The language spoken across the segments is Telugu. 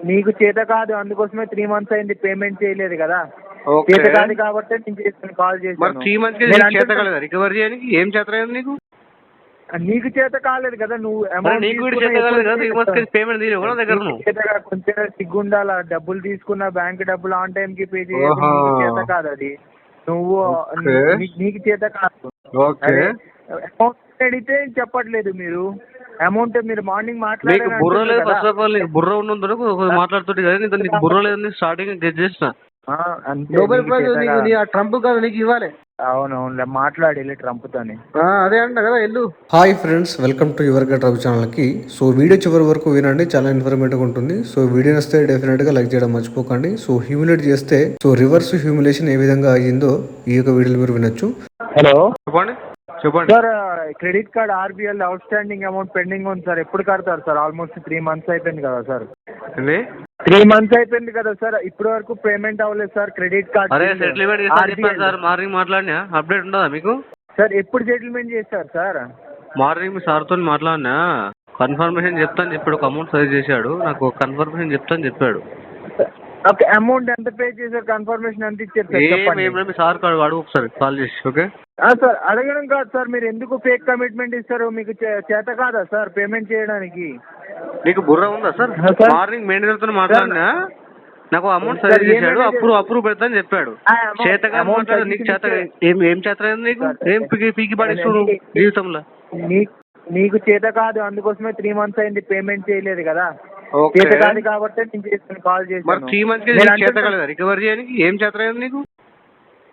నీకు చేత కాదు, అందుకోసమే 3 months అయింది పేమెంట్ చేయలేదు కదా. ఓకే. చేత కాదు కాబట్టి నేను చేస్తాను, కాల్ మరి చేశాను. 3 months చేత కాలేదా రికవర్ చేయడానికి? ఏం చేత లేదు నీకు? నీకు చేత కాలేదు కదా, నువ్వు మరి అమౌంట్ నీకు కూడా చేత కాలేదు కదా 3 months పేమెంట్ తీయలేవు కదా దగ్గర నువ్వు. కొంచెం సిగ్గుండాల, డబ్బులు తీసుకున్న బ్యాంక్ డబ్బులు ఆన్ టైం కి పే చేయడం నీకు చేత కాదు. అది నువ్వు నీకు చేత కాదు. ఓకే. అమౌంట్ అడిగితే చెప్పట్లేదు మీరు. అమౌంట్ మీరు మార్నింగ్ నీకు బుర్ర లేదు. ఫస్ట్ ఆఫ్ ఆల్ నీకు బుర్ర ఉన్నందుకు మాట్లాడుతుంటే కదా, నీకు బుర్ర లేదు. స్టార్టింగ్ గెట్ చేసిన ట్రంప్ కాదు నీకు ఇవ్వాలి. అవునవును, మాట్లాడి ట్రంప్ తోని అదే అంట కదా ఎల్లు. Hi friends, welcome to your get Ravi ఛానల్కి. సో వీడియో చివరి వరకు వినండి, చాలా ఇన్ఫర్మేటివ్గా ఉంటుంది. సో వీడియో నచ్చితే డెఫినెట్గా లైక్ చేయడం మర్చిపోకండి. సో హ్యూమిలేట్ చేస్తే రివర్స్ హ్యూమిలేషన్ ఏ విధంగా అయ్యిందో ఈ యొక్క వీడియోలో మీరు వినొచ్చు. హలో, చెప్పండి sir. Credit card RBL out standing amount pending ఉంది సార్. ఎప్పుడు కడతారు సార్? ఆల్మోస్ట్ 3 months అయిపోయింది కదా సార్. 3 months అయిపోయింది కదా సార్, ఇప్పటి వరకు పేమెంట్ అవ్వలేదు sir. Credit card sir morning మాట్లాడినా అప్డేట్ ఉండదా మీకు? సార్ ఎప్పుడు సెటిల్మెంట్ చేస్తారు సార్? మార్నింగ్ మీ సార్తో మాట్లాడినా, కన్ఫర్మేషన్ చెప్తాను చెప్పాడు. ఒక అమౌంట్ సజెస్ట్ చేశాడు నాకు, కన్ఫర్మేషన్ చెప్తాను చెప్పాడు. ఓకే, అమౌంట్ ఎంత పే చేశారు? కన్ఫర్మేషన్ ఎంత ఇచ్చారు సార్? మీ సార్ అడుగు ఒకసారి కాల్ చేసి. ఓకే సార్, అడగడం కాదు సార్, మీరు ఎందుకు ఫేక్ కమిట్మెంట్ ఇస్తారు? మీకు చేత కాదా సార్ పేమెంట్ చేయడానికి? నీకు బుర్ర ఉందా సార్? మార్నింగ్ మేనేజర్ తో మాట్లాడినా, నాకు అమౌంట్ సజెస్ట్ చేశాడు, అప్రూవ్ పెడతా అని చెప్పాడు. చేతగా మాట్లాడు. నీకు చేత ఏం చేత నీకు? ఏం పీకి పడేసు జీవితంలో? నీకు చేత కాదు, అందుకోసమే 3 months అయింది పేమెంట్ చేయలేదు కదా. చేత కాదు కాబట్టి నేను చేస్తాను, కాల్ చేశాను. మరి 3 months చేత కాలేదా రికవర్ చేయడానికి? ఏం చేత లేదు నీకు?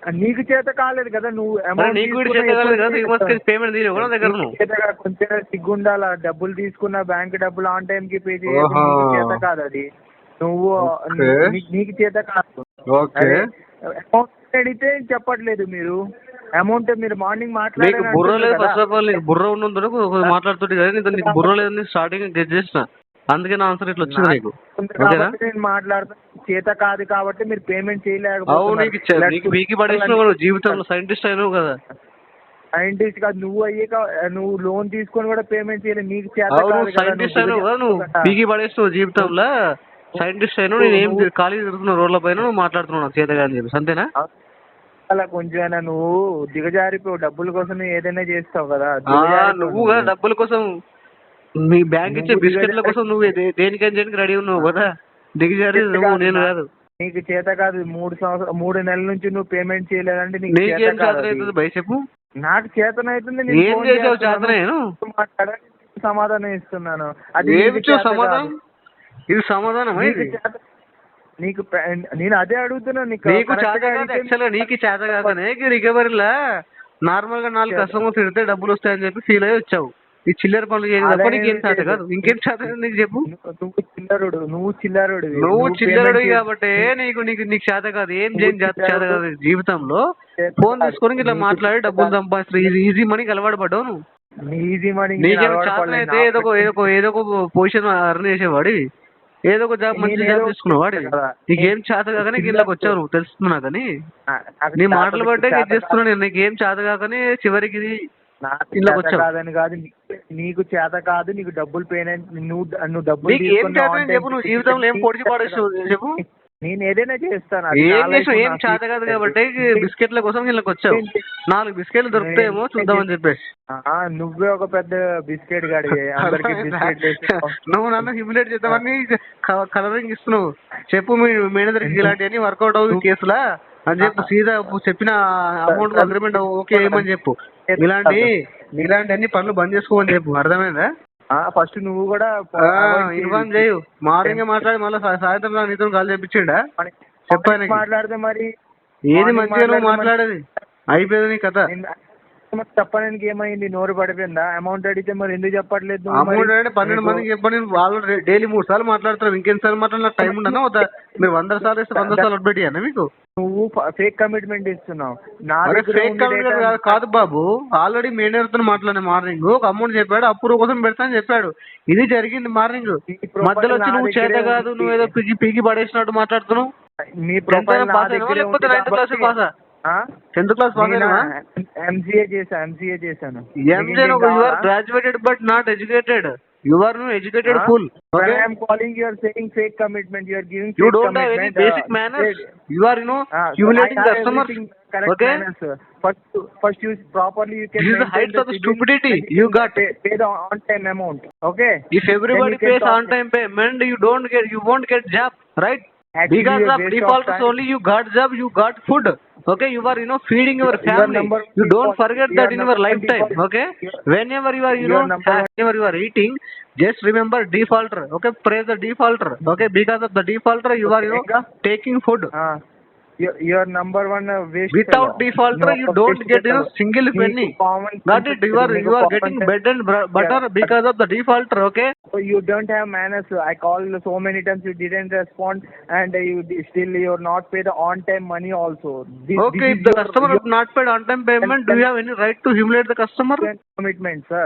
నీకు చేత కాలేదు కదా, నువ్వు నీకు కూడా చేత కాలేదు కదా 3 months పేమెంట్ తీయలేవు కదా దగ్గర నువ్వు. కొంచెం సిగ్గుండాల, డబ్బులు తీసుకున్న బ్యాంక్ డబ్బులు ఆన్ టైం కి పే చేయడం నీకు చేత కాదు. అది నువ్వు నీకు చేత కాదు. అమౌంట్ అడిగితే చెప్పట్లేదు మీరు. అమౌంట్ మీరు మార్నింగ్ నీకు బుర్ర లేదు. ఫస్ట్ ఆఫ్ ఆల్ నీకు బుర్ర ఉన్నందుకు మాట్లాడుతుంటే కదా, నీకు బుర్ర లేదు. స్టార్టింగ్ గెట్ చేసిన, అందుకే నా ఆన్సర్ ఇట్లా వచ్చింది నీకు. నేను మాట్లాడుతాను, చేత కాదు కాబట్టి మీరు పేమెంట్ చేయలేకపోతే నీకు పీకి పడేసినావు జీవితంలో. సైంటిస్ట్ అయినావు కదా. సైంటిస్ట్ కాదు నువ్వు లోన్ తీసుకొని కూడా పేమెంట్ చేయలేదు. నీకు చేత సైంటిస్ట్ అయినావు కదా, నువ్వు పీకి పడేసినావు జీవితంలో. సైంటిస్ట్ అయినా నేను ఏం ఖాళీ తిరుగుతున్నా రోడ్ల పైన, నువ్వు మాట్లాడుతున్నావు చేత కాదని చెప్పి, అంతేనా? అలా కొంచెం నువ్వు దిగజారిపోవు, డబ్బుల కోసం ఏదైనా చేస్తావు కదా. నువ్వు కదా డబ్బుల కోసం, మీ బ్యాంక్ ఇచ్చే బిస్కెట్ల కోసం నువ్వు దేనికైనా రెడీ ఉన్నావు కదా. దిగజారి నువ్వు, నేను కాదు. నీకు చేత కాదు. 3 నెలల నుంచి నువ్వు పేమెంట్ చేయలేదంటే నీకేం చేతన అవుతుంది భయ చెప్పు. నాకు చేతన అవుతుంది. ఏం చేసావు చేతన? సమాధానం ఇస్తున్నాను. అది సమాధానం? ఇది సమాధానం? నీకు నేను అదే అడుగుతున్నా. నీకు చేత కాదు యాక్చువల్గా, నీకు చేత కాకనే రికవరీలా నార్మల్ గా 4 కస్టమర్స్ తిడితే డబ్బులు వస్తాయని చెప్పి ఫీల్ అయ్యి వచ్చావు. ఈ చిల్లర పనులు చేయడం నీకేం చేత కాదు. ఇంకేం చేత నీకు చెప్పు. నువ్వు చిల్లరుడు కాబట్టి నీకు చేత కాదు. ఏం చేత కాదు జీవితంలో. ఫోన్ తీసుకొని ఇట్లా మాట్లాడి డబ్బులు సంపాదిస్తారు. ఈజీ మనీకి అలవాటు పడ్డావు నువ్వు. ఈజీ మనీ నీకేం చేత అయితే ఏదో ఒక పొజిషన్ అర్న్ చేసేవాడి, ఏదో ఒక జాబ్ మంచి జాబ్ తీసుకున్నావాడి. నీకేం చేత కాకనే ఇళ్ళకి వచ్చావు నువ్వు, తెలుస్తున్నా. కానీ నీ మాటలు బట్టే చేస్తున్నా నేను. నీకేం చేత కాకనే చివరికి కాదని కాదు, నీకు చేత కాదు. నీకు డబ్బులు నువ్వు డబ్బులు ఏం చేత చెప్పు. నువ్వు జీవితంలో ఏం పొడిచి పడేసావు చెప్పు. నేను ఏదైనా చేస్తాను. ఏం చేసావు? ఏం చేత కాదు కాబట్టి బిస్కెట్ల కోసం ఇళ్ళకి వచ్చావు. 4 బిస్కెట్లు దొరుకుతాయేమో చూద్దామని చెప్పేసి. నువ్వే ఒక పెద్ద బిస్కెట్ గాడివే. నువ్వు నన్ను హ్యూమిలేట్ చేద్దామని కలరింగ్ ఇస్తున్నావు. చెప్పు మీ మేనేజర్కి ఇలాంటివన్నీ వర్కౌట్ అవుతుంది కేసులా అని చెప్పు. సీదా చెప్పిన అమౌంట్ అగ్రిమెంట్ ఓకే ఏమని చెప్పు. ఇలాంటి అన్ని పనులు బంద్ చేసుకోమని చెప్పు. అర్థమైందా? ఫస్ట్ నువ్వు కూడా ఇన్ఫార్మ్ చేయు. మార్నింగ్ మాట్లాడి మళ్ళీ సాయంత్రం నీతో కాల్ చెప్పించిండా? చెప్పాను. మాట్లాడితే మరి ఏది మంచిగా నువ్వు మాట్లాడేది అయిపోయింది నీ కథ. చెప్పడానికి ఏమైంది? నోరు పడిపోయిందా? అమౌంట్ అడిగితే మరి ఎందుకు చెప్పట్లేదు? అమౌంట్ అంటే 12 మందికి చెప్పండి. వాళ్ళు డైలీ 3 సార్లు మాట్లాడతారు. ఇంకెన్నిసార్లు మాట్లాడినా టైం ఉండనా? మీరు 100 సార్లు ఇస్తే 100 సార్లు అప్డేట్ అయ్యానా మీకు? నువ్వు ఫేక్ కమిట్మెంట్ ఇస్తున్నావు. ఫేక్ కమిట్మెంట్ కాదు బాబు. ఆల్రెడీ మేనేజర్ తో మాట్లాడిన మార్నింగ్ ఒక అమౌంట్ చెప్పాడు, అప్రూవ్ కోసం పెడతా అని చెప్పాడు. ఇది జరిగింది మార్నింగ్. మధ్యలో వచ్చి నువ్వు చేత కాదు, నువ్వు ఏదో పీకి పడేసినట్టు మాట్లాడుతున్నావు. లేకపోతే 9th క్లాస్ పాసా? 10th క్లాస్ పాస్ అయినా? ఎంసీఏ చేశాను. MCA graduated but not educated. You are no educated fool. When Okay. I am calling, you are saying fake commitment. You are giving You fake don't have any commitment. basic manners. You are, humiliating I have customers. everything correct Okay. manners, sir. First you properly you can This is the maintain height the of the civil, stupidity then you can got. pay the on-time amount. Okay. If everybody Then you can pays talk. on time payment, you won't get job, right? Actually, Because a of waste of defaulters time. only you got job, you got food. Okay, you are feeding your Your family. number You don't default- forget your that in your number one lifetime. default- Okay, your- whenever you are your number one- whenever you are eating, just remember defaulter. Okay, praise the defaulter. Okay, because of the defaulter you are Okay. taking food. Your number one waste Without fellow. defaulter, No, you don't waste get fellow. single నీకు penny. common Got sense it? You లేదు. నీకు are common getting sense- bread and butter because of the defaulter. Okay. So you don't have manners. I called so many times, you didn't respond, and you're not pay the on-time money also. Okay, if the customer has not paid on time payment, do you have any right to humiliate the customer? Commitment, sir.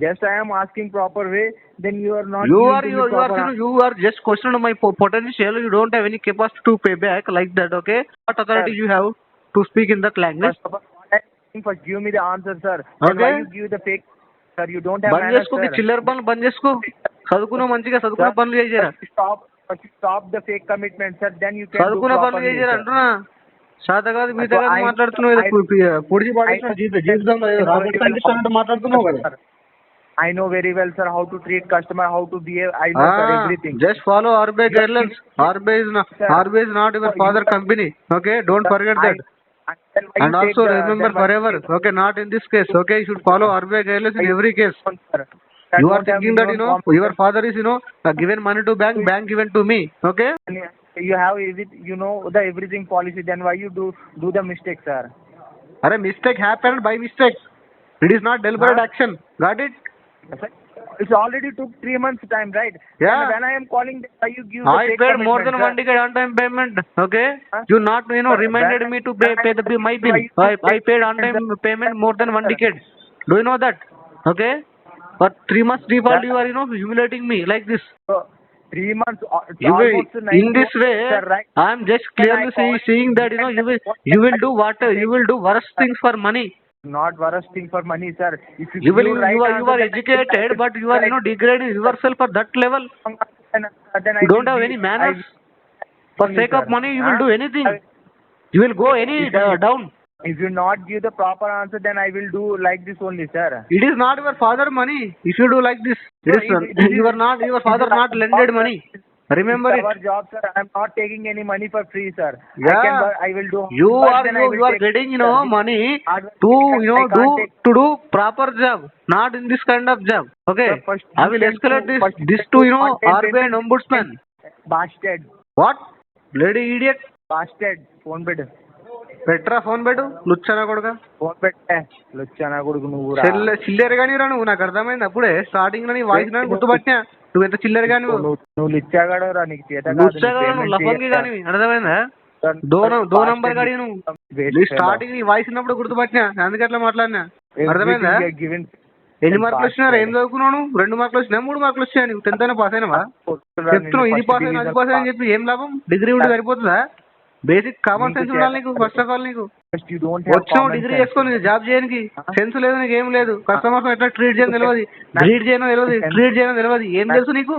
Just I am asking proper way. Then you are not. You giving are to me proper you are just questioning my potential. You don't have any capacity to pay back like that. Okay, what authority you have to speak in that language? First of all, first give me the answer, sir. Then Okay. why you give the fake? Sir, you don't have bandh manners, చేసుకో, sir. చిల్లర పనులు బంద్ చేసుకో, చదువుకున్న మంచిగా చదువుకున్న పనులు చేయరా, First stop the fake commitment, sir. Then you can do చదువుకున్న పనులు properly, చేయరా sir. అంటున్నా. శాత కాదు మీ దగ్గర మాట్లాడుతున్నావు, పొడిచి పడేసిన జీవితంలో రాబర్ట్ కండిషన్ మాట్లాడుతున్నావు కదా. I know very well, sir, how to treat customer, how to behave. I know, sir, everything. Just follow RBI guidelines. RBI is not your father company. Okay, don't forget that. And also remember forever. Okay, not in this case. Okay, you should follow RBI guidelines in every case. You are thinking that your father is given money to bank given to me. Okay. You have the everything policy. Then why you do the mistake, sir? Are mistake happened by mistake. It is not deliberate action. Got it? It's already took 3 months time, right? Yeah. And when I am calling, why you give the I fake paid more commitment, than sir? one ticket on time payment. Okay. Huh? You not reminded me to pay my bill. I paid on time payment more than one ticket. Do you know that? Okay. But 3 months default you are humiliating me like this. So, 3 months. You will, almost 9 in this months, way, sir, right? I am just clearly seeing that you will do what you will do worst things for money. Not worst thing for money, sir. If You will give right you answer, are then educated, but you are degrading yourself for that level. then I You don't will have be- any manners. For sake of sir. money, you will Huh? do anything. You will go any down. If you not give the proper answer, then I will do like this only, sir. It is not your father money. If you do like this, No, your father not lended money. Remember It's it. our job, sir. I am not taking any money for free, sir. Yeah. I will do. You but are then I will you are take- getting sir, money hard- to I can't take- to do proper job, not in this kind of job. Okay, Sir, first I will you can escalate do- first this you to can do content RBI and ombudsman. Bastard. What? Bloody idiot. Bastard. Phone bed. Petra phone పెట్టు లుచ్చనా కొడుక. ఫోన్ పెట్టే లుచ్చానా కొడుకు నువ్వు రా. చిల్లర కానీ రా నువ్వు. నాకు అర్థమైంది అప్పుడే స్టార్టింగ్ లో నీ వాయిస్ గుర్తుపట్టినా నువ్వు ఎంత చిల్లర కానీ నువ్వు లిచ్చాగాడు రా. నీకు చేత కాదు. లుచ్చగా నువ్వు లఫంగి కానీ అర్థమైందా. దో నంబర్ గాడి నువ్వు స్టార్టింగ్ నీ వాయిస్ ఉన్నప్పుడు గుర్తుపట్టినా అందుకే అట్లా మాట్లాడినా. అర్థమైందా. ఎన్ని మార్కులు వచ్చినారా? ఏం చదువుకున్నావు? 2 మార్కులు వచ్చినా 3 మార్కులు వచ్చాయి. నీకు 10th అయినా పాస్ అయినావా? చెప్తున్నావు ఇది పాస్ అయినా అది పాస్ అని చెప్పి ఏం లాభం? డిగ్రీ ఉంటే సరిపోతుందా? బేసిక్ కామన్ సెన్స్ ఉండాలి నీకు. ఫస్ట్ ఆఫ్ ఆల్ నీకు వచ్చినావు డిగ్రీ చేసుకొని జాబ్ చేయడానికి సెన్స్ లేదు, నీకు ఏం లేదు. కస్టమర్స్ ఎట్లా ట్రీట్ చేయడం తెలియదు, ట్రీట్ చేయడం తెలియదు. ఏం తెలుసు నీకు?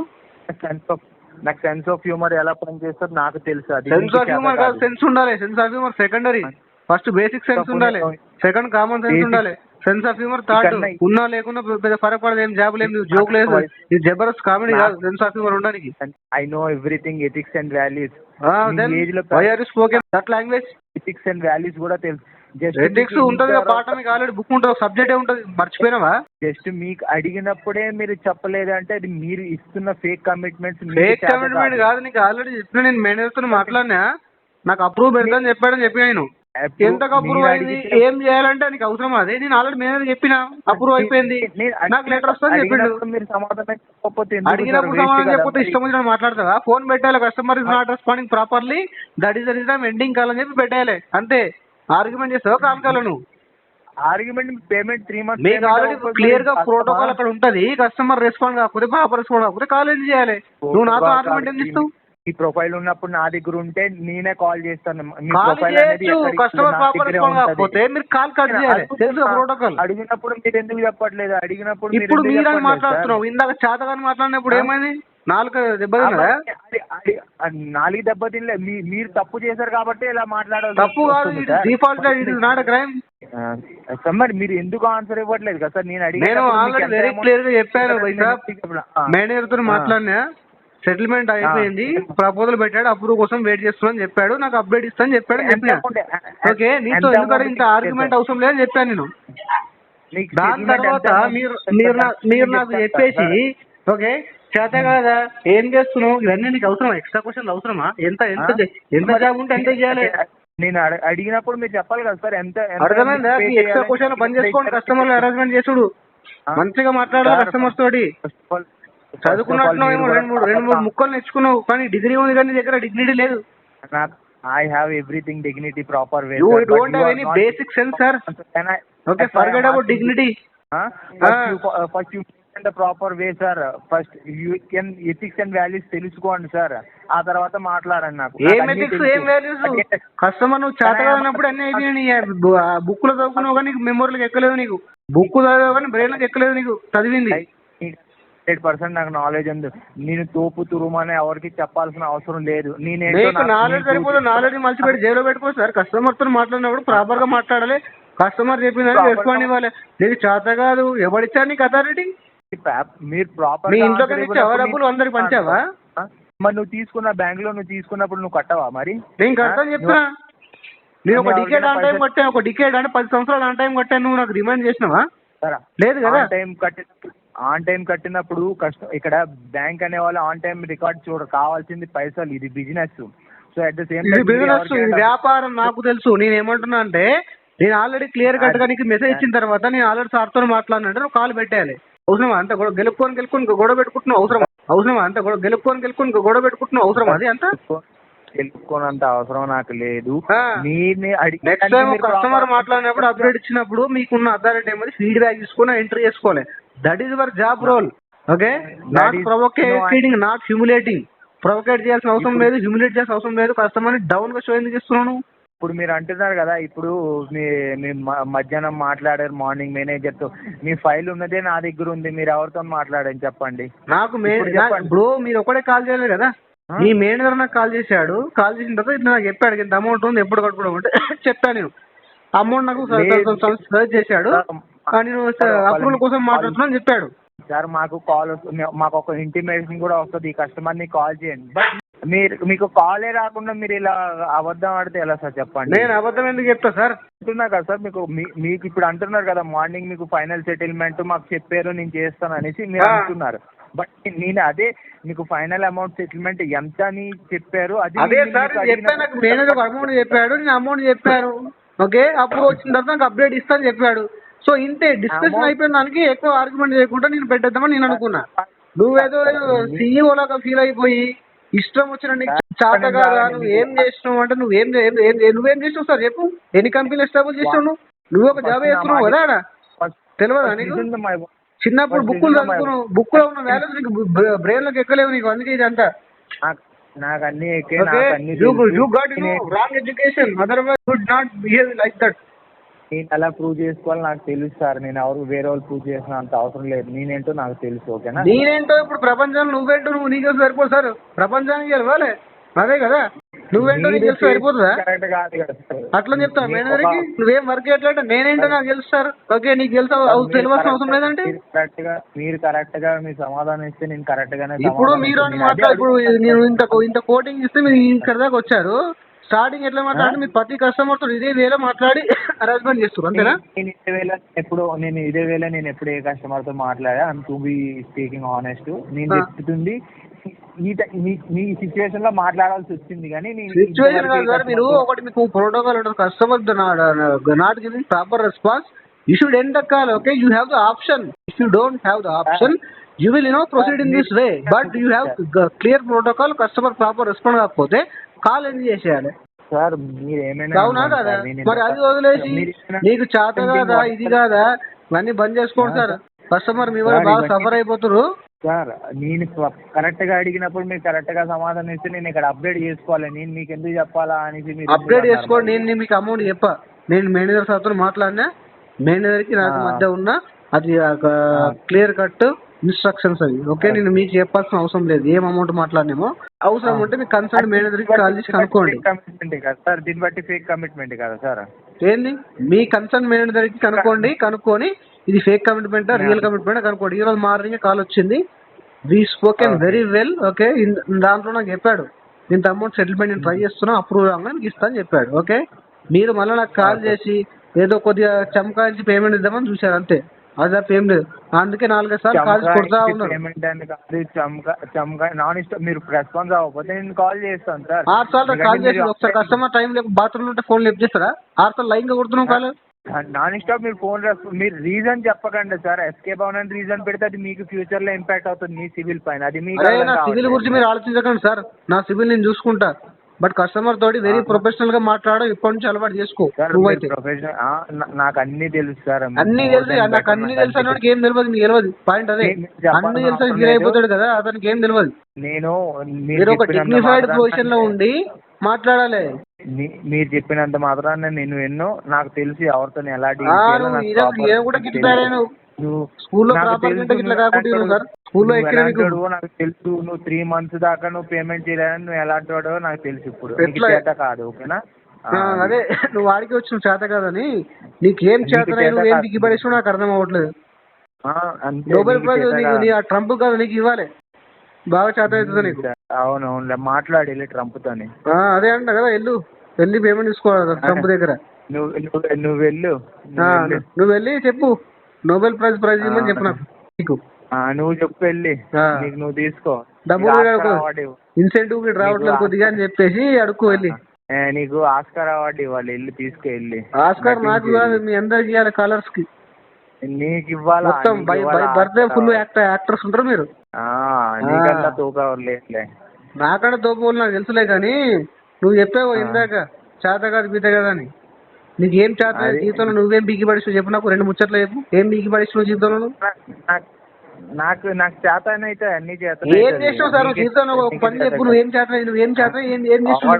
నాకు సెన్స్ ఆఫ్ హ్యూమర్ ఎలా పనిచేస్తారు నాకు తెలుసు. అది సెన్స్ ఆఫ్ హ్యూమర్ కాదు, సెన్స్ ఉండాలి. Sense of humour secondary. First basic sense ఉండాలి, సెకండ్ కామన్ సెన్స్ ఉండాలి, సెన్స్ ఆఫ్ హ్యూమర్ థర్డ్. ఉన్నా లేకున్నా పెద్ద ఫరక్ పడదు. ఏం జాబ్ లేదు, జోక్ లేదు. ఇది జబర్దస్త్ కామెడీ కాదు సెన్స్ ఆఫ్ హ్యూమర్ ఉండడానికి. I know everything ethics and values. Why are you spoken that language? Ethics and values కూడా తెలుసు. ఎథిక్స్ ఉంటది పాట, మీకు ఆల్రెడీ బుక్ ఉంటుంది, సబ్జెక్ట్ ఉంటుంది, మర్చిపోయినావా? జస్ట్ మీకు అడిగినప్పుడే మీరు చెప్పలేదు అంటే అది మీరు ఇస్తున్న ఫేక్ కమిట్మెంట్స్. ఫేక్ కమిట్మెంట్ కాదు, నీకు ఆల్రెడీ చెప్పిన. నేను మేనేజర్ తో మాట్లాడినా, నాకు అప్రూవ్ పెడతాను చెప్పాడని చెప్పి నేను. ఎంతకు అప్రూవ్ అయింది, ఏం చేయాలంటే నీకు అవసరం అదే. నేను ఆల్రెడీ మేనేజర్ చెప్పిన అప్రూవ్ అయిపోయింది, నాకు లెటర్ వస్తుంది చెప్పిండు. అడిగినప్పుడు సమాధానం చెప్పితే ఇష్టం వచ్చిన మాట్లాడతావా? ఫోన్ పెట్టాలి, customer is not responding properly, that is the reason ending call అని చెప్పి పెట్టాలి అంతే. ఆర్గ్యుమెంట్ చేస్తావా కాల్ కాల నువ్వు? ఆర్గ్యుమెంట్ పేమెంట్ 3 months మీకు ఆల్రెడీ క్లియర్ గా ప్రోటోకాల్ అక్కడ ఉంటది. కస్టమర్ రెస్పాండ్ కాకపోతే ప్రాపర్ రెస్పాండ్ కాకపోతే కాల్ ఎందుకు చేయాలి? నువ్వు నాతో ఆర్గ్యుమెంట్ ఎందుకు ఇస్తావు? ఈ ప్రొఫైల్ ఉన్నప్పుడు నా దగ్గర ఉంటే నేనే కాల్ చేస్తాను. మీ కాల్ ప్రొఫైల్ అనేది చేయొచ్చు, ఎక్కడికి కస్టమర్ నా ప్రాపర్ దగ్గరే రెస్పాండ్ ఉంటది. కాకపోతే మీరు కాల్ కట్ చేయాలి, తెలుసు ప్రోటోకాల్. అడిగినప్పుడు మీరు ఎందుకు చెప్పట్లేదు? అడిగినప్పుడు మీరు ఇప్పుడు ఎందుకు మీరని చెప్పట్లేదు సార్? మాట్లాడుతున్నావు, ఇందాక చేతగాని మాట్లాడినప్పుడు ఏమైంది? నాలుగు దెబ్బతిన్నదా? నాలుగు దెబ్బ తినలే, మీరు తప్పు చేశారు కాబట్టి ఇలా మాట్లాడాలి. తప్పు కాదు, default it is not crime. Sir మరి మీరు ఎందుకు ఆన్సర్ ఇవ్వట్లేదు కదా సార్? నేను ఆల్రెడీ వెరీ క్లియర్ గా చెప్పాను మేనేజర్ తో మాట్లాడినా, సెటిల్మెంట్ అయిపోయింది, ప్రపోజల్ పెట్టాడు, అప్రూవ్ కోసం వెయిట్ చేస్తున్నాను చెప్పాడు, నాకు అప్డేట్ ఇస్తాను చెప్పాడు చెప్పిన. ఓకే, నీతో ఎందుకంటే ఇంత ఆర్గ్యుమెంట్ అవసరం లేదని చెప్పాను నేను. దాని తర్వాత మీరు నాకు చెప్పేసి ఓకే చేత కదా ఏం చేస్తున్నావు, ఇవన్నీ నీకు అవసరమా? ఎక్స్ట్రా క్వశ్చన్లు అవసరమా? ఎంత ఎంత ఎంత జాబ్ ఉంటే ఎంత చేయాలి? నేను అడిగినప్పుడు మీరు చెప్పాలి కదా సార్. ఎంత అర్థమైందా? ఎక్స్ట్రా క్వశ్చన్ పని చేసుకోండి, కస్టమర్లు అరేంజ్మెంట్ చేసుడు, మంచిగా మాట్లాడాలి కస్టమర్స్ తోటి. చదువుకున్నట్టున్నావు ఏమో, రెండు మూడు ముక్కలు నేర్చుకున్నావు, కానీ డిగ్రీ ఉంది కానీ నీ దగ్గర డిగ్నిటీ లేదు. I have everything dignity proper way. You don't have any basic sense, sir. Okay, forget about dignity. First you in the proper way, sir. First you can ethics and values తెలుసుకోండి సార్, ఆ తర్వాత మాట్లాడండి. నాకు ఏం ఎథిక్స్ ఏం వాల్యూస్? కస్టమర్ నువ్వు చేతగా ఉన్నప్పుడు అన్నీ అయిపోయినాయి. బుక్లో చదువుకున్నావు కానీ నీకు మెమోరీలకు ఎక్కలేదు, నీకు బుక్ చదివావు కానీ బ్రెయిన్లకు ఎక్కలేదు, నీకు చదివింది 100% నాకు నాలెడ్జ్ ఉంది. నేను తోపు తురుమని ఎవరికి చెప్పాల్సిన అవసరం లేదు. నాలెడ్జ్ సరిపోదు, నాలెడ్జ్ మంచి పెట్టి జైల్లో పెట్టుకో సార్. కస్టమర్ తో మాట్లాడినప్పుడు ప్రాపర్ గా మాట్లాడాలి, కస్టమర్ చెప్పిందని రెస్పాండ్ ఇవ్వాలి. నీకు చేత కాదు, ఎవరిచ్చారు నీకు అథారిటీ? మీరు ప్రాపర్ మీ ఇంట్లో డబ్బులు అందరికి పంచావా? మరి నువ్వు తీసుకున్న బ్యాంక్ లో నువ్వు తీసుకున్నప్పుడు నువ్వు కట్టవా? మరి నేను కడతాను చెప్తున్నా. నేను ఒక డికేడ్ ఆన్ టైం కట్టాను, ఒక డికేడ్ అంటే 10 సంవత్సరాలు ఆన్ టైం కట్టాను. నువ్వు నాకు రిమైండ్ చేసినావా? లేదు కదా. ఆన్ టైం కట్టినప్పుడు కష్టం. ఇక్కడ బ్యాంక్ అనే వాళ్ళు ఆన్ టైం రికార్డ్ చూడరు, కావాల్సింది పైసలు. ఇది business. So at the same ఇది బిజినెస్, ఇది వ్యాపారం. నాకు తెలుసు. నేను ఏమంటున్నా అంటే, నేను ఆల్రెడీ క్లియర్ కట్ గా నీకు మెసేజ్ ఇచ్చిన తర్వాత నేను ఆల్రెడీ సార్ తో మాట్లాడినంటే నువ్వు కాల్ పెట్టేయాలి. అవసరమా? అంత గెలుపుకొని గొడవ పెట్టుకుంటున్నావు అవసరమా? అవసరమా? అంత గెలుపుకొని గొడవ పెట్టుకుంటున్నావు అవసరమా? అది అంత తెలుసుకోనంత అవసరం నాకు లేదు. నెక్స్ట్ టైం కస్టమర్ మాట్లాడినప్పుడు అప్డేట్ ఇచ్చినప్పుడు మీకున్న అథారిటీ ఏమో ఫీడ్బ్యాక్ తీసుకుని ఎంట్రీ చేసుకోవాలి. That is your job role. Okay, not provoking, not humiliating. Provoke చేయాల్సిన అవసరం లేదు, హ్యూమిలేట్ చేయాల్సిన అవసరం లేదు. కస్టమర్ని డౌన్ గా షో ఎందుకు ఇస్తున్నాను? ఇప్పుడు మీరు అంటున్నారు కదా, ఇప్పుడు మీ మధ్యాహ్నం మాట్లాడారు మార్నింగ్ మేనేజర్ తో, మీ ఫైల్ ఉన్నదే నా దగ్గర ఉంది, మీరు ఎవరితో మాట్లాడని చెప్పండి. నాకు బ్రో మీరు ఒకటే కాల్ చేయలేదు కదా, మీ మేనేజర్ నాకు కాల్ చేశాడు. కాల్ చేసిన తర్వాత ఇట్లా నాకు చెప్పాడు ఇంత అమౌంట్ ఉంది ఎప్పుడు కట్టుకోవడం అంటే చెప్పాను. నేను అమౌంట్ నాకు సర్చ్ చేశాడు, నేను అప్రూవల్ కోసం మాట్లాడుతున్నాను చెప్పాడు. సార్ మాకు కాల్ వస్తుంది, మాకు ఒక ఇంటిమేషన్ కూడా వస్తుంది, ఈ కస్టమర్ని కాల్ చేయండి. బట్ మీకు కాలే రాకుండా మీరు ఇలా అబద్ధం ఆడితే ఎలా సార్ చెప్పండి? నేను అబద్ధం ఎందుకు చెప్తా సార్? అంటున్నా కదా సార్, మీకు ఇప్పుడు అంటున్నారు కదా మార్నింగ్ మీకు ఫైనల్ సెటిల్మెంట్ మాకు చెప్పారు నేను చేస్తాను అనేసి మీరు అంటున్నారు. బట్ నేను అదే మీకు ఫైనల్ అమౌంట్ సెటిల్మెంట్ ఎంత అని చెప్పారు. అదే సార్ చెప్పాను, నాకు మేనేజర్ అమౌంట్ చెప్పాడు, నేను అమౌంట్ చెప్పాను. ఓకే, అప్పుడు వచ్చిన తర్వాత నాకు అప్డేట్ ఇస్తాను చెప్పాడు. సో ఇంతే, డిస్కషన్ అయిపోయిన దానికి ఎక్కువ ఆర్గ్యుమెంట్ చేయకుండా నేను పెట్టేద్దామని నేను అనుకున్నా. నువ్వేదో సీఈఓ లాగా ఫీల్ అయిపోయి ఇష్టం వచ్చిన నీకు చాట కాదా, నువ్వు ఏం చేసినావు అంటే నువ్వేం చేసినావు సార్ చెప్పు. ఎన్ని కంపెనీలు ఎస్టాబ్లిష్ చేసినావు? నువ్వు ఒక జాబ్ చేస్తున్నావు కదా ఆడ, తెలియదా నీకు? చిన్నప్పుడు బుక్కులు చదువుకున్నావు, బుక్లో ఉన్న వాల్యూస్ నీకు బ్రెయిన్ లోకి ఎక్కలేవు నీకు, అందుకే ఇదంతా. నాకు అన్ని wrong education, otherwise would not behave like that. నేను ఎలా ప్రూవ్ చేసుకోవాలి నాకు తెలుసు సార్. నేను ఎవరు వేరే వాళ్ళు ప్రూవ్ చేసిన అంత అవసరం లేదు. నేనేంటో నాకు తెలుసు. ఓకేనా? నేనేంటో ఇప్పుడు ప్రపంచంలో నువ్వేంటో నీకు సరిపోదు సార్, ప్రపంచానికి గెలవాలి. అదే కదా, నువ్వేంటో నీకు తెలుసు సరిపోతుందా? అట్లా చెప్తా మేనేజర్కి, నువ్వేం వర్క్ చేయట్లంటే నేనేంటో నాకు తెలుసు సార్. ఓకే, నీకు తెలుసా తెలియాల్సిన అవసరం లేదంటే మీరు కరెక్ట్ గా మీ సమాధానం ఇస్తే నేను కరెక్ట్ గానే. ఇప్పుడు మీరు అని మాట్లాడు, ఇప్పుడు నేను ఇంత కోటింగ్ ఇస్తే మీరు ఇక్కడ దాకా వచ్చారు. స్టార్టింగ్ ఎట్లా మాట్లాడి మీరు ప్రతి కస్టమర్ తో ఇదే వేలో మాట్లాడి అరేంజ్మెంట్ చేస్తారు అంతేనా? నేను ఇదే వేళ నేను ఎప్పుడు ఏ కస్టమర్ తో మాట్లాడా, I'm to be speaking honest. నేను చెప్తుంది మీ సిచ్యువేషన్ లో మాట్లాడాల్సి వచ్చింది. కానీ సిచ్యువేషన్ కాదు సార్, మీరు ఒకటి మీకు ప్రోటోకాల్ ఉంటుంది. Customer not giving proper response, you should end the call. Okay, you have the option. If you don't have the option you will proceed in this way, but you have clear protocol. Customer proper respond కాకపోతే కాల్ ఎందుకు చేసేయాలి సార్? మీరు ఏమైనా అవునా కదా, మరి అది వదిలేసి నీకు చేత కాదా ఇది కాదా ఇవన్నీ బంద్ చేసుకోండి సార్. కస్టమర్ మీ వల్ల బాగా సఫర్ అయిపోతారు. సార్ నేను కరెక్ట్ గా అడిగినప్పుడు మీరు కరెక్ట్ గా సమాధానం ఇస్తే నేను ఇక్కడ అప్డేట్ చేసుకోవాలి. నేను మీకు ఎందుకు చెప్పాలా అనేసి మీరు అప్డేట్ చేసుకోండి. నేను మీకు అమౌంట్ చెప్పా. నేను మేనేజర్ సార్తో మాట్లాడినా, మేనేజర్ కి నాకు మధ్య ఉన్న అది క్లియర్ కట్ ఇన్స్ట్రక్షన్స్ అవి. ఓకే, నేను మీకు చెప్పాల్సిన అవసరం లేదు ఏం అమౌంట్ మాట్లాడినామో. అవసరం ఉంటే మీ కన్సర్న్ మేనేజర్ కి కాల్ చేసి కనుక్కోండి. కమిట్మెంట్ కదా సార్, దీన్ని బట్టి ఫేక్ కమిట్మెంట్ కదా సార్. ఏంది మీ కన్సర్న్ మేనేజర్ కి కనుక్కొని ఇది ఫేక్ కమిట్మెంటా రియల్ కమిట్మెంటా కనుక్కోండి. ఈ రోజు మార్నింగ్ కాల్ వచ్చింది. వి స్పోకెన్ వెరీ వెల్. ఓకే, దాంట్లో నాకు చెప్పాడు ఇంత అమౌంట్ సెటిల్మెంట్ నేను ట్రై చేస్తున్నా, అప్రూవ్ అవ్వగా నీకు ఇస్తాను చెప్పాడు. ఓకే, మీరు మళ్ళీ నాకు కాల్ చేసి ఏదో కొద్దిగా చమకాయించి పేమెంట్ ఇద్దామని చూశారు అంతే. అది తప్ప ఏం లేదు. అందుకే 4-5 సార్లు కాల్ కొడతా ఉన్నారు. పేమెంట్ అని కాదు, నాన్ స్టాప్. మీరు రెస్పాన్స్ అవ్వకపోతే నేను కాల్ చేస్తాను సార్. 6 సార్లు కాల్ చేసి ఒకసారి కస్టమర్ టైం లేక బాత్రూమ్ ఉంటే ఫోన్ లిఫ్ట్ చేస్తారా? 6 సార్లు లైన్ గా కొడుతున్నాం కాల్. నాన్ స్టాప్ మీరు ఫోన్ మీరు రీజన్ చెప్పకండి సార్. ఎస్కేప్ అవునని రీజన్ పెడితే అది మీకు ఫ్యూచర్ లో ఇంపాక్ట్ అవుతుంది మీ సివిల్ పైన. అది మీకు నా సివిల్ గురించి మీరు ఆలోచించకండి సార్. నా సివిల్ నేను చూసుకుంటా. బట్ కస్టమర్ తోటి వెరీ ప్రొఫెషనల్ గా మాట్లాడడం ఇప్పటి నుంచి అలవాటు చేసుకో. నాకు అన్ని తెలుసు సార్. అన్ని తెలుసు, నాకు అన్ని తెలుసు అన్నవాడికి ఏం తెలియదు. మీకు తెలియదు పాయింట్ అదే. అన్ని తెలుసు ఫీల్ అయిపోతాడు కదా, అతనికి ఏం తెలియదు. నేను మీరు ఒక డిగ్నిఫైడ్ పొజిషన్ లో ఉండి మాట్లాడాలి. మీరు చెప్పినంత మాత్రాన నేను ఎన్నో నాకు తెలిసి ఎవరితో ఎలా స్కూల్లో నాకు తెలుసు. నువ్వు 3 months దాకా నువ్వు పేమెంట్ చేయలేదని నువ్వు ఎలాంటి వాడో నాకు తెలుసు. ఇప్పుడు చేత కాదు. ఓకేనా? అదే నువ్వు వాడికి వచ్చిన చేత కాదని నీకేం చేత నువ్వేం దిగిపడేసావు నాకు అర్థం అవ్వట్లేదు. నోబెల్ ప్రైజ్ నీ ఆ ట్రంప్ కాదు నీకు ఇవ్వాలి. బాగా చేత అవుతుంది నీకు. అవునవును, మాట్లాడి ట్రంప్ తోని. అదే అంట కదా, వెళ్ళి పేమెంట్ తీసుకోవాలి ట్రంప్ దగ్గర. నువ్వు వెళ్ళి చెప్పు నోబెల్ ప్రైజ్ ఇవ్వమని చెప్పు నాకు. నీకు నువ్వు చెప్పు వెళ్ళి నువ్వు తీసుకో. డబ్బులు ఇన్సెంటివ్ రావట్లేదు కొద్దిగా అని చెప్పేసి అడుక్కో వెళ్ళి. నీకు ఆస్కార్ అవార్డు ఇవ్వాలి, వెళ్ళి తీసుకో వెళ్ళి. ఆస్కార్ నాకు ఇవ్వాలి, మీ అందరికి ఇవ్వాలి. కలర్స్ కి నీకు ఇవ్వాలి. మొత్తం బర్త్డే ఫుల్ యాక్టర్స్ ఉంటారు మీరు. నీకంతా తోకలే, నాకంటే తోపు నాకు తెలుసులే. కానీ నువ్వు చెప్పావు ఇందాక చేత కాదు బీత కదా అని. నీకు ఏం చేత జీవితంలో నువ్వేం బీగి పడిస్తావు చెప్పు నాకు. 2 ముచ్చట్లు చెప్పు. ఏం బీగి పడిస్తావు జీవితంలో? నాకు చేత అయితే అన్ని చేత. ఏం చేస్తావు సార్ జీవితంలో? ఒక పని చెప్పు. నువ్వేం చేత ఏం చేస్తావు?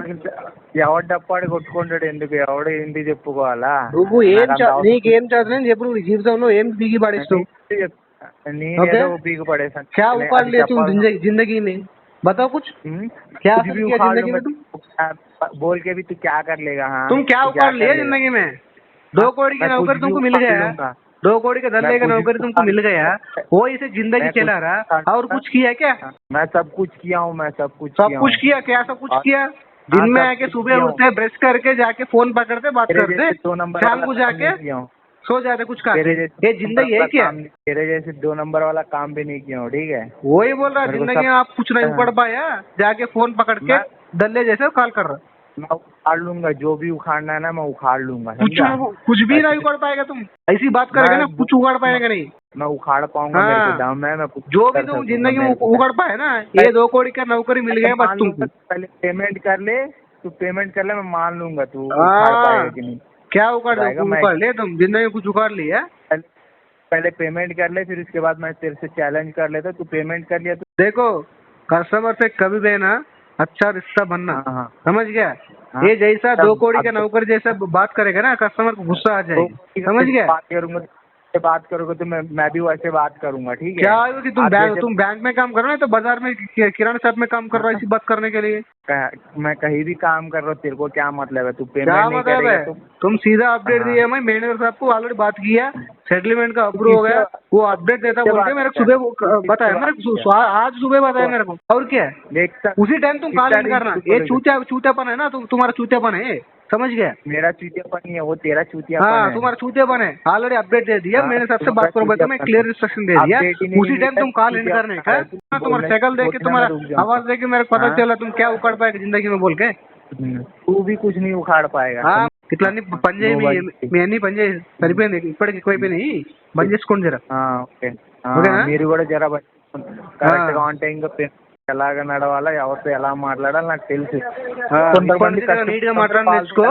ఎవడు డప్పాడు కొట్టుకుంటాడు ఎందుకు? ఎవడు ఏంటి చెప్పుకోవాలా? నువ్వు నీకేం చేత చెప్పు. నువ్వు జీవితంలో ఏం బీగి పడిస్తావు? पीक पड़े क्या उखाड़ लिए तुम जिंदगी में? बताओ कुछ। क्या जिंदगी में तुम बोल के भी तू क्या कर लेगा? हाँ, तुम क्या उखाड़ लिए जिंदगी में? 2 करोड़ की नौकरी तुमको मिल गया, 2 करोड़ के धंधे का नौकरी तुमको मिल गया, वो इसे जिंदगी चला रहा और कुछ किया क्या? मैं सब कुछ किया हूँ, मैं सब कुछ किया। क्या सब कुछ किया? दिन में आके सुबह उठते ब्रश करके जाके फोन पकड़ते बात करते, शाम को जाके सो जाते कुछ का। ये जिंदगी है क्या? तेरे जैसे 2 नंबर वाला काम भी नहीं किया हूँ, ठीक है? वही बोल रहा, जिंदगी में आप कुछ नहीं उखड़ पाया, जाके फोन पकड़ के दल्ले जैसे कॉल कर रहा। मैं उखाड़ लूंगा, जो भी उखाड़ना है ना मैं उखाड़ लूंगा। कुछ भी नहीं उखाड़ पाएगा तुम, ऐसी बात करेगा ना, कुछ उखाड़ पाएगा नहीं। मैं उखाड़ पाऊंगा, मेरे को दम है। मैं जो भी तुम जिंदगी में उखाड़ पाए ना, ये 2 करोड़ का नौकरी मिल गया बस तुमको। पहले पेमेंट कर ले, तू पेमेंट कर ले, मैं मान लूंगा तू उखाड़ पाएगा कि नहीं। क्या उखाड़ ले? तुम जिंदगी में कुछ उखाड़ लिया? पहले पेमेंट कर ले, फिर उसके बाद मैं तेरे से चैलेंज कर लेता। तू पेमेंट कर लिया तो देखो, कस्टमर से कभी भी ना अच्छा रिश्ता बनना, समझ गया? ये जैसा 2 करोड़ का नौकर जैसा बात करेगा ना, कस्टमर को गुस्सा आ जाएगा, समझ गया? बात करोगे तो मैं भी वैसे बात करूंगा, ठीक है? क्या है कि तुम बैंक में काम कर रहे हो तो बाजार में किराना शॉप में काम कर रहा है इसी बात करने के लिए? मैं कहीं भी काम कर रहा हूँ, तेरे को क्या मतलब है? तू पेमेंट क्या नहीं मतलब है? तुम सीधा अपडेट दिया, मैं मैनेजर साहब को ऑलरेडी बात किया, सेटलमेंट का अप्रूव हो गया, वो अपडेट देता बोल के मेरे को सुबह बताया, मेरे को आज सुबह बताया मेरे को। और क्या उसी टाइम तुम कॉल इन करना। ये चूतियापन है ना, तुम्हारा चूतियापन है, समझ गया? मेरा चूतियापन नहीं है, वो तेरा चूतियापन है। तुम्हारा चूतियापन है। ऑलरेडी अपडेट दे दिया मैंने, सबसे बात करो मैं क्लियर इंस्ट्रक्शन दे दिया। उसी टाइम तुम कॉल इन करने का, तुम्हारा शक्ल देख के, तुम्हारा आवाज देख के मेरे को पता चला तुम क्या उखाड़ पाएगा जिंदगी में बोल के। तू भी कुछ नहीं उखाड़ पाएगा। हाँ, ఇట్లా అన్ని పని చేయి, మీ అన్ని పని చేయి, సరిపోయింది, ఇప్పటికి ఎక్కువైపోయినాయి, బంద్ చేసుకోండి జర. మీరు కూడా జర కరెక్ట్ గా ఉంటే ఇంకా ఎలాగ నడవాలా, ఎవరితో ఎలా మాట్లాడాలి నాకు తెలుసు. నీట్ గా మాట్లాడి నేర్చుకో,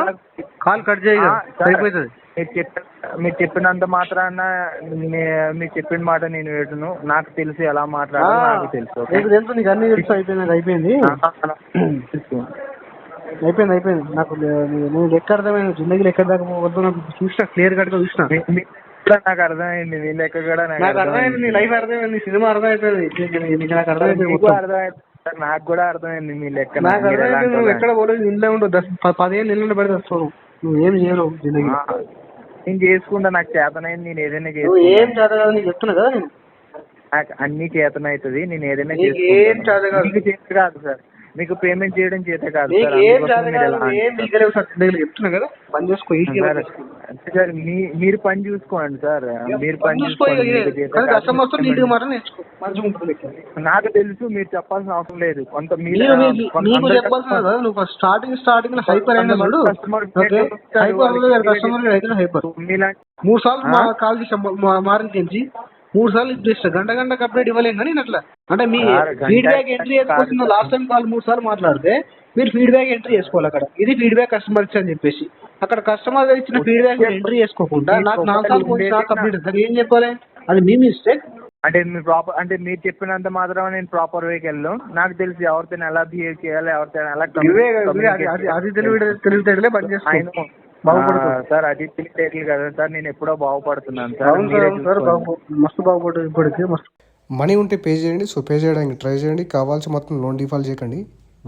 కాల్ కట్ చేయగా సరిపోతుంది. మీరు చెప్పినంత మాత్రాన మీరు చెప్పిన మాట నేను వింటును. నాకు తెలుసు ఎలా మాట్లాడాలో నాకు తెలుసు. నీకు తెలుసు, నీకు అన్ని తెలుసు. అయిపోయింది నాకు నేను లెక్క అర్థమైంది. జిందగీలు ఎక్కడ దాకా పోవద్దు నాకు చూసిన, క్లియర్ కట్ గా చూసిన. నాకు అర్థమైంది నీ లెక్క కూడా. నాకు అర్థమైంది, నీ లైఫ్ అర్థమైంది, నీ సినిమా అర్థమైపోయింది. నాకు అర్థమైంది, నాకు కూడా అర్థమైంది మీ లెక్క. నాకు అర్థమైంది. నువ్వు ఎక్కడ పోలేదు, ఇంట్లో ఉండవు. 10 ఏళ్ళు ఇల్లు పడితే వస్తావు. నువ్వేం చేయలేవు జిందగీ. నేను చేసుకుంటా, నాకు చేతనైంది. నేను ఏదైనా ఏం చేత కాదు నీకు చెప్తున్నా కదా. నేను నాకు అన్ని చేతనవుతుంది. నేను ఏదైనా ఏం చేత కాదు. మీకు చేత కాదు సార్, మీకు పేమెంట్ చేయడం చేత కాదు సార్. చెప్తున్నా కదా, పని చేసుకో. సార్ మీరు పని చూసుకోండి సార్, మీరు పని చూసుకోండి. నాకు తెలుసు, మీరు చెప్పాల్సిన అవసరం లేదు. కొంత స్టార్టింగ్ హైపర్ అయినా 3 సార్లు కాల్ చేసాం మారించి. 3 సార్లు ఇప్పిస్తా, గంటకు అప్డేట్ ఇవ్వలేం కానీ అట్లా. అంటే మీ ఫీడ్బ్యాక్ ఎంట్రీ చేసుకోవాల్సింది. లాస్ట్ టైం కాల్ 3 సార్లు మాట్లాడితే మీరు ఫీడ్బ్యాక్ ఎంట్రీ చేసుకోవాలి అక్కడ. ఇది ఫీడ్బ్యాక్ కస్టమర్ అని చెప్పేసి అక్కడ కస్టమర్ ఇచ్చిన ఫీడ్బ్యాక్ ఎంట్రీ చేసుకోకుండా నాకు 4 సార్లు కంప్లీట్ అవుతుంది. ఏం చెప్పాలి? అది మీ మిస్టేక్. అంటే మీరు చెప్పినంత మాత్రం నేను ప్రాపర్ వేకి వెళ్ళాం. నాకు తెలిసి ఎవరితో ఎలా బిహేవ్ చేయాలి, ఎవరితో ఎలా అది తెలివితేటలే పని చేస్తాను సార్. అది తెలియదు కదా సార్, నేను ఎప్పుడో బాగుపడుతున్నాను సార్. మస్తు బాగుపడుతుంది ఇప్పటికే. మస్తు మనీ ఉంటే పే చేయండి. సో పే చేయడానికి ట్రై చేయండి. కావాల్సి మొత్తం లోన్ డిఫాల్ట్ చేయకండి.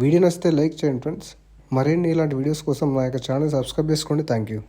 వీడియో నచ్చితే లైక్ చేయండి ఫ్రెండ్స్. మరిన్ని ఇలాంటి వీడియోస్ కోసం నా యొక్క ఛానల్ సబ్స్క్రైబ్ చేసుకోండి. Thank you.